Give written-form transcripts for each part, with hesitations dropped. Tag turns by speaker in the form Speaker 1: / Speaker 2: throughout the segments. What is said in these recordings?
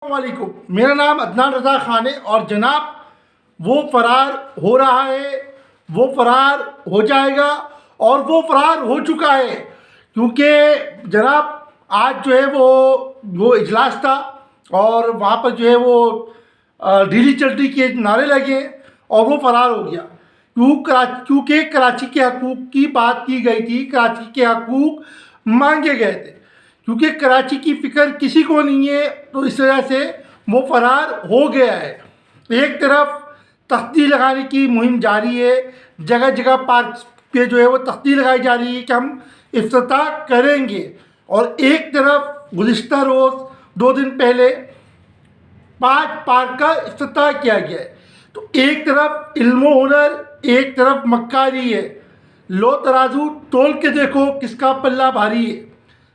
Speaker 1: السلام علیکم، میرا نام عدنان رضا خان ہے اور جناب وہ فرار ہو رہا ہے، وہ فرار ہو جائے گا اور وہ فرار ہو چکا ہے، کیونکہ جناب آج جو ہے وہ اجلاس تھا اور وہاں پر جو ہے وہ ڈھیلی چلٹی کے نعرے لگے اور وہ فرار ہو گیا کیونکہ کراچی کے حقوق کی بات کی گئی تھی، کراچی کے حقوق مانگے گئے تھے، کیونکہ کراچی کی فکر کسی کو نہیں ہے، تو اس وجہ سے وہ فرار ہو گیا ہے۔ ایک طرف تختی لگانے کی مہم جاری ہے، جگہ جگہ پارک پہ جو ہے وہ تختی لگائی جا رہی ہے کہ ہم افتتاح کریں گے، اور ایک طرف گزشتہ روز 2 دن پہلے 5 پارک کا افتتاح کیا گیا ہے۔ تو ایک طرف علم و ہنر، ایک طرف مکاری ہے، لو ترازو تول کے دیکھو کس کا پلہ بھاری ہے۔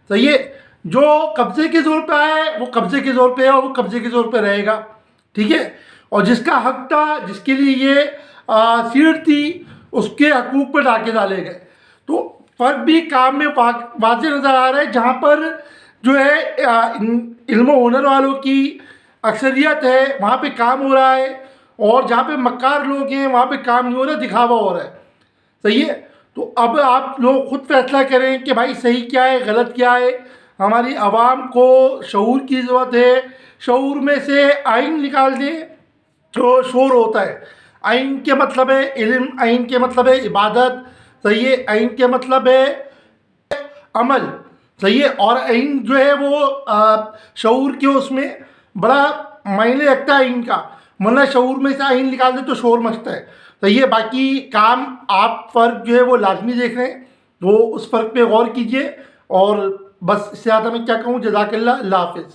Speaker 1: صحیح ہے، جو قبضے کے زور پہ آیا ہے وہ قبضے کے زور پہ ہے اور وہ قبضے کے زور پہ رہے گا، ٹھیک ہے، اور جس کا حق تھا، جس کے لیے یہ سیٹ تھی، اس کے حقوق پہ ڈاکے ڈالے گئے۔ تو فرق بھی کام میں واضح نظر آ رہا ہے، جہاں پر جو ہے علم و ہنر والوں کی اکثریت ہے وہاں پہ کام ہو رہا ہے، اور جہاں پہ مکار لوگ ہیں وہاں پہ کام نہیں ہو رہا، دکھاوا ہو رہا ہے۔ صحیح ہے، تو اب آپ لوگ خود فیصلہ کریں کہ بھائی صحیح کیا ہے، غلط کیا ہے۔ ہماری عوام کو شعور کی ضرورت ہے، شعور میں سے آئین نکال دیں تو شور ہوتا ہے۔ آئین کے مطلب ہے علم، آئین کے مطلب ہے عبادت، صحیح ہے، آئین کے مطلب ہے عمل، صحیح ہے، اور آئین جو ہے وہ شعور کے اس میں بڑا معنی رکھتا ہے آئین کا، ورنہ شعور میں سے آئین نکال دے تو شور مچتا ہے۔ صحیح ہے، باقی کام آپ فرق جو ہے وہ لازمی دیکھ رہے ہیں، تو اس فرق پہ غور کیجئے، اور بس اس سے زیادہ میں کیا کہوں، جزاک اللہ، اللہ حافظ۔